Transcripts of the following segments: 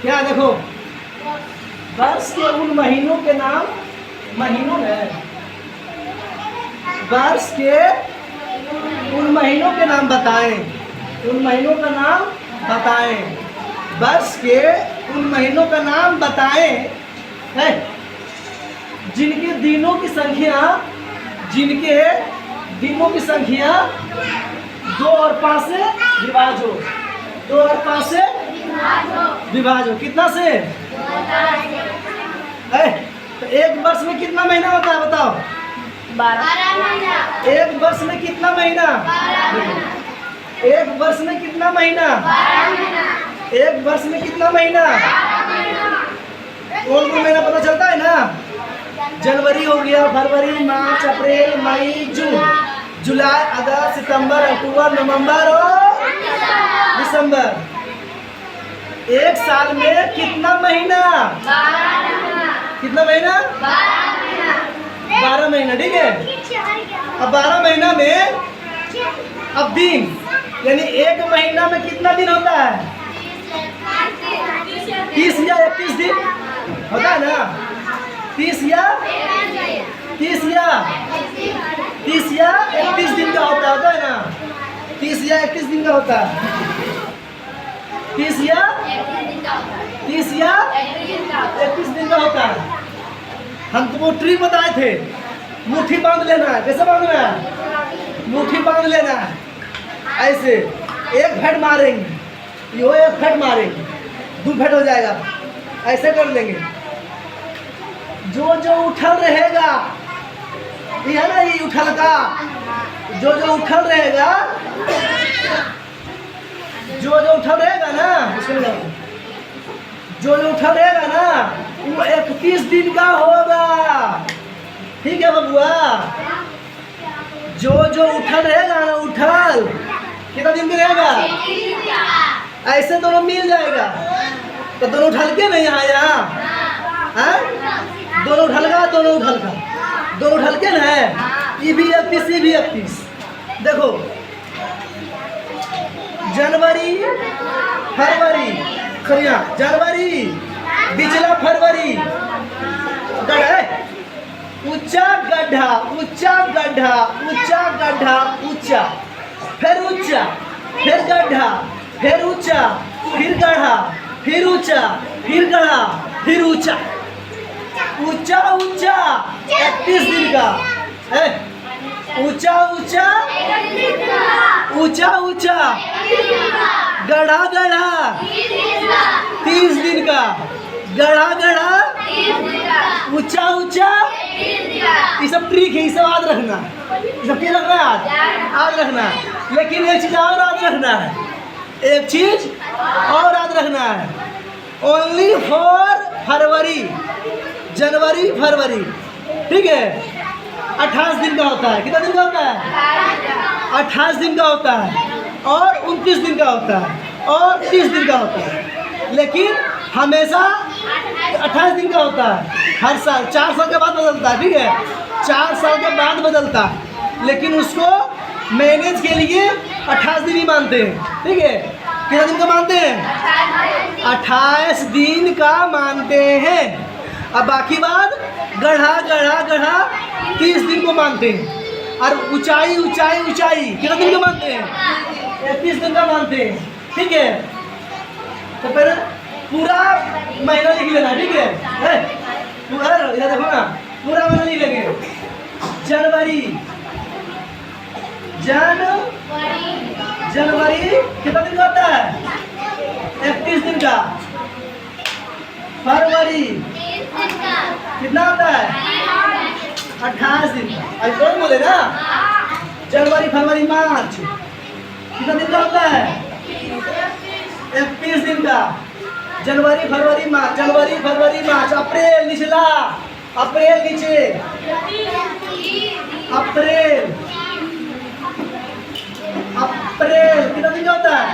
क्या देखो, वर्ष के उन महीनों के नाम, महीनों में वर्ष के उन महीनों के नाम बताएं, उन महीनों का नाम बताएं, वर्ष के उन महीनों का नाम बताएं है जिनके दिनों की संख्या, जिनके दिनों की संख्या 2 और 5 से विभाज्य हो, 2 और 5 से विभाज्य हो। कितना से है? तो एक वर्ष में कितना महीना होता है बताओ? 12 महीना। एक वर्ष में कितना महीना? 12 महीना। एक वर्ष में कितना महीना? 12 महीना। एक वर्ष में कितना महीना? 12 महीना। कौन कौन महीना पता चलता है ना? जनवरी हो गया, फरवरी, मार्च, अप्रैल, मई, जून, जुलाई, अगस्त, सितंबर, अक्टूबर, नवंबर और दिसंबर। एक साल में कितना महीना? 12 महीना। कितना महीना? 12 महीना। 12 महीना, ठीक है। अब 12 महीना में अब दिन, यानी एक महीना में कितना दिन होता है? 30 या 31 दिन होता है ना? 30 या 31 दिन का होता है ना? 30 या 31 दिन का होता है। 30 या 31 दिन का होता है। हम तुमको ट्रिक बताए थे, मुट्ठी बांध लेना है। कैसे बांधना है? मुट्ठी बांध लेना है ऐसे, एक फट मारेंगे, यो एक फट मारेंगे, 2 फट हो जाएगा, ऐसे कर लेंगे। जो जो उठल रहेगा, ये है ना, ये उठल का, जो जो उठल रहेगा, जो जो उठल रहेगा ना, इसको जो जो उठल रहेगा ना, वो 31 दिन का होगा। ठीक है बबुआ? जो जो उठल रहेगा ना, उठल कितना दिन में रहेगा? ऐसे दोनों मिल जाएगा, तो दोनों उठल के नहीं यहाँ हैं? दोनों उठल का, दोनों उठल का, दोनों उठल के ना है। ये भी 31, ये भी 31। देखो, जनवरी, फरवरी, खरिया जनवरी, बिचला फरवरी, गढ़ा, ऊंचा गड्ढा, ऊंचा गड्ढा, ऊंचा गड्ढा, ऊंचा, फिर ऊंचा, फिर गड्ढा, फिर ऊंचा, फिर गड्ढा, फिर ऊंचा, फिर गड्ढा, फिर ऊंचा, ऊंचा ऊंचा 31 दिन का है। ऊंचा ऊंचा, ऊंचा ऊंचा, गढ़ा गढ़ा 30 दिन का, गढ़ा गढ़ा, ऊंचा ऊंचा। ये सब ट्रिक है, ये सब याद रखना, ये सब क्या रखना है? याद रखना। लेकिन एक चीज और याद रखना है, एक चीज और याद रखना है, ओनली फॉर फरवरी, जनवरी, फरवरी, ठीक है? 28 दिन का होता है। कितना दिन का होता है? 28 दिन का होता है, और 29 दिन का होता है, और 30 दिन का होता है। लेकिन हमेशा 28 दिन का होता है। हर साल 4 साल के बाद बदलता है, ठीक है? 4 साल के बाद बदलता है, लेकिन उसको मैनेज के लिए 28 दिन ही मानते हैं, ठीक है? कितना दिन का मानते हैं? 28 दिन का मानते हैं। अब बाकी बात गढ़ा गढ़ा गढ़ा 30 दिन को मानते हैं, और ऊंचाई ऊंचाई ऊंचाई कितना दिन का मानते हैं? 31 दिन का मानते हैं, ठीक है? तो फिर पूरा महीना लिख लेना, ठीक है? पूरा इधर देखो ना, पूरा महीना लिख लेंगे। जनवरी, जनवरी कितना दिन का होता है? 31 दिन का। फरवरी कितना होता है? 28 दिन का। अभी कौन बोले ना? जनवरी, फरवरी, मार्च कितना दिन का होता है? 31 दिन का। जनवरी, फरवरी, मार्च, जनवरी, फरवरी, मार्च, अप्रैल निचला, अप्रैल नीचे, अप्रैल, अप्रैल कितना दिन का होता है?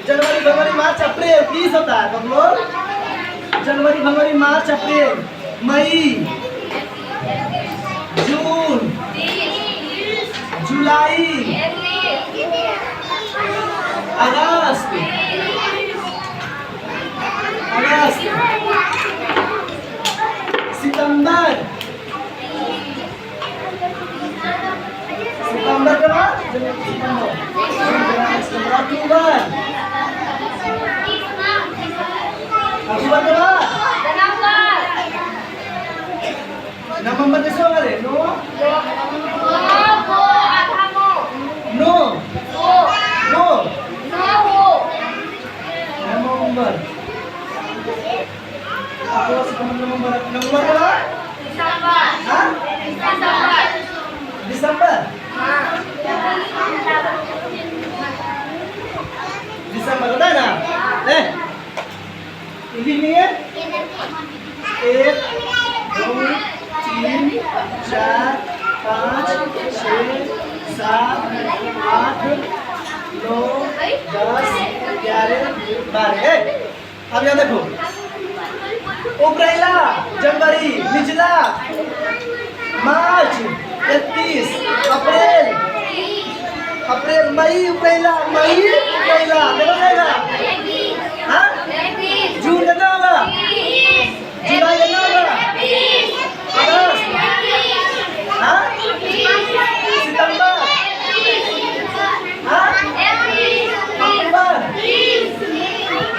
जनवरी, फरवरी, मार्च, अप्रैल 30 होता है। सब लोग जनवरी, फरवरी, मार्च, अप्रैल, मई, जून, जुलाई, अगस्त, अगस्त, सितंबर, सितंबर के बाद अक्टूबर, अक्टूबर के बाद नवंबर कैसे होगा रे? नो नो नो नवंबर, अक्टूबर, सितंबर, नवंबर, नवंबर के बाद हाँ? दिसंबर, दिसंबर होता है ना? हिंदी में है 1 2 3 4 5 6 7 8 9 10 11 12। अब यहाँ देखो, उपरेला जनवरी, निचला मार्च, 31 अप्रैल, अप्रैल मई, उपरेला मई, उपरेला कितना रहेगा? हाँ? जून कितना होगा? जुलाई कितना होगा? अगस्त, हाँ? सितंबर, हाँ? अक्टूबर,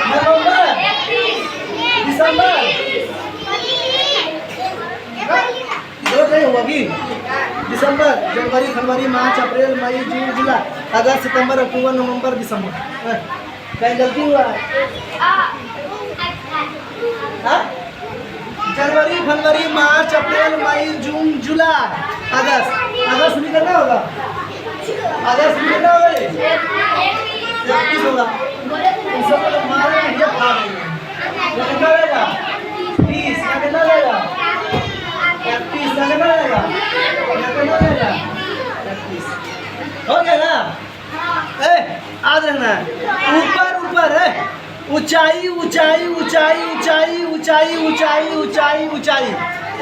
नवंबर, दिसंबर, दो नहीं हुआ कि दिसंबर, जनवरी, फरवरी, मार्च, अप्रैल, मई, जून, जुलाई, अगस्त, सितंबर, अक्टूबर, नवंबर, दिसंबर। कहीं गलती हुआ है? हाँ? जनवरी, फरवरी, मार्च, अप्रैल, मई, जून, जुलाई, अगस्त, अगस्त भी करना होगा? अगस्त भी करना होगा? 31 होगा। इन सबको तो मारा नहीं, ये खा रहे हैं। ये कितना रहेगा? 30, या कितना रहेगा? 31, या कितना रहेगा? या कितना रहेगा? 31 हो गया ना? याद रखना है, ऊपर ऊपर है, ऊंचाई ऊंचाई ऊंचाई ऊंचाई ऊंचाई ऊंचाई ऊंचाई ऊंचाई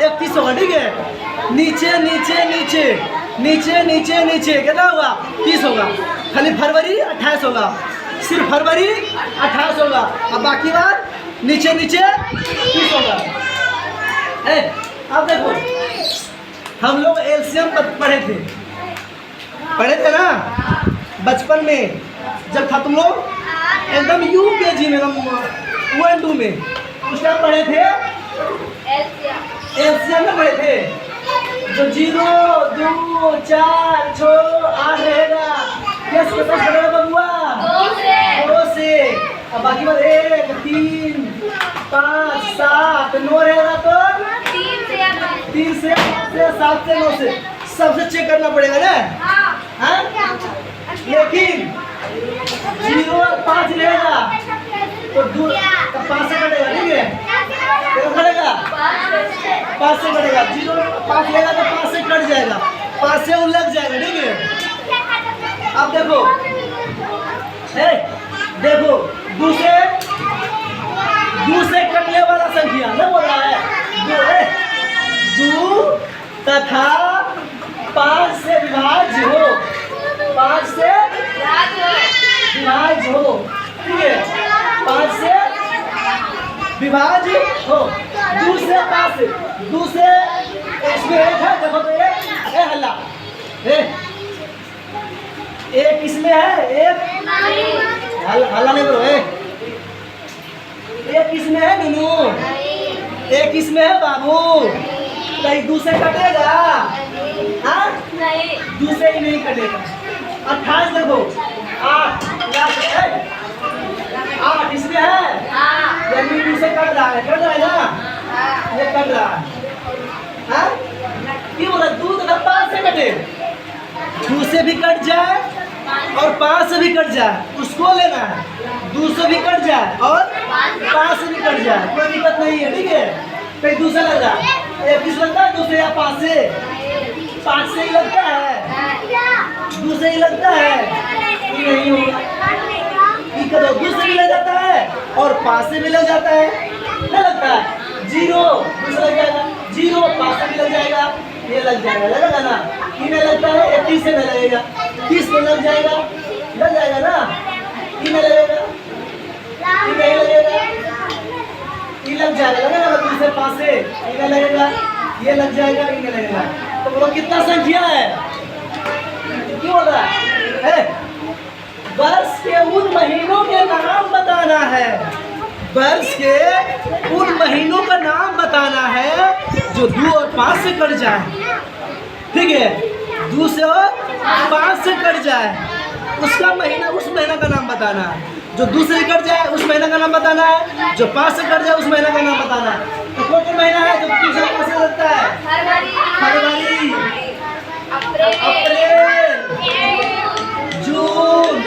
31 होगा, ठीक है? नीचे नीचे नीचे नीचे नीचे नीचे कितना होगा? 30 होगा। खाली फरवरी 28 होगा, सिर्फ फरवरी 28 होगा, अब बाकी बात नीचे नीचे 30 होगा। अब देखो, हम लोग एलसीएम पढ़े थे ना बचपन में, जब था तुम लोग एकदम यूकेजी में, 1 2 में, उस टाइम पढ़े थे एलसीएम में पढ़े थे, जो 0 2 4 6 8 रहेगा, कैसे कैसे करेगा बबुआ? 2 से, अब बाकी बात 1 3 5 7 9 रहेगा तो 3 से 5 से 7 से 9 से सबसे चेक करना पड़ेगा ना? हाँ? लेकिन 0 और 5 रहेगा तो 5 से कटेगा, ठीक है? कितना कटेगा? 5 से कटेगा। 0 5 रहेगा तो 5 से कट जाएगा, 5 से वो लग जाएगा, ठीक है? अब देखो, देखो दूसरे कटने वाला संख्या ना बोल रहा है, 2 तथा 5 से विभाज्य हो, 5 से विभाज्य हो, ठीक है? 5 से विभाज्य हो, 2 से 5 से, दूसरे इसमें 1 है, देखो तो 1 हल्ला, एक किसमें है? 1 हल्ला नहीं करो, 1 किसमें है नुनू? 1 किसमें है बाबू? कहीं दूसरे कटेगा? हाँ? दूसरे ही नहीं कटेगा। 28 देखो, 8 इसमें है, यानी दूसरे कट रहा है ना? ये कट रहा है, हाँ? ये बोला 2 तथा 5 से कटे, 2 से भी कट जाए और 5 से भी कट जाए, उसको लेना है। 2 से भी कट जाए और 5 से भी कट जाए, कोई दिक्कत नहीं है, ठीक है? कहीं दूसरा लग रहा है, 21 लगता है 2 से या 5 से? 5 से ही लगता है, 2 से ही लगता है, नहीं होगा। 2 से भी लग जाता है और 5 से भी लग जाता है, क्या लगता है? 0 दूसरा लग जाएगा, 0 5 से भी लग जाएगा, ये लग जाएगा, लगेगा ना? ये में लगता है, 31 से नहीं लगेगा, 30 में लग जाएगा ना? ये में लगेगा, ये नहीं लगेगा, लग जाएगा, लगेगा ना दूसरे पास से, इन्हें लगेगा, ये लग जाएगा, इन्हें लगेगा। तो बोलो कितना संख्या है? क्यों हो रहा है? वर्ष के उन महीनों के नाम बताना है, वर्ष के उन महीनों का नाम बताना है जो 2 और 5 से कट जाए। ठीक है, 2 से और 5 से कट जाए, उसका महीना, उस महीना का नाम बताना है। जो 2 से कट जाए उस महीना का नाम बताना है, जो 5 से कट जाए उस महीना का नाम बताना है। तो कौन सा महीना है जो 2 से 5 से लगता है? फरवरी, अप्रैल, जून,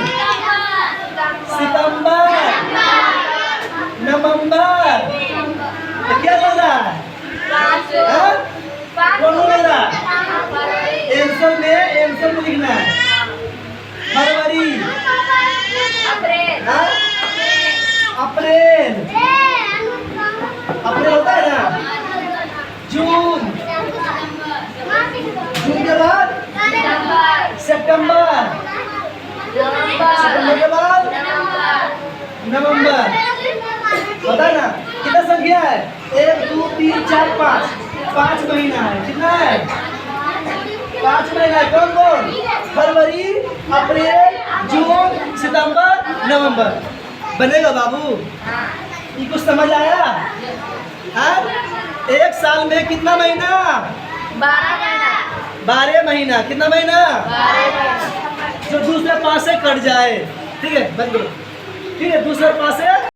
सितंबर, नवंबर। तो क्या लग रहा है? हाँ? कौन लग रहा है? आंसर में लिखना है फरवरी, हाँ? अप्रैल, अप्रैल होता है ना, जून, जून के बाद सितंबर, सितंबर के बाद नवंबर। पता है ना कितना संख्या है? 1 2 3 4 5 महीना है। कितना है? 5 महीना है। कौन कौन? फरवरी, अप्रैल, जून, सितंबर, नवंबर। बनेगा बाबू? ये कुछ समझ आया? हाँ? एक साल में कितना महीना? 12 महीना। कितना महीना? जो दूसरे पास से कट जाए। ठीक है, बंद करो। ठीक है, दूसरे पास से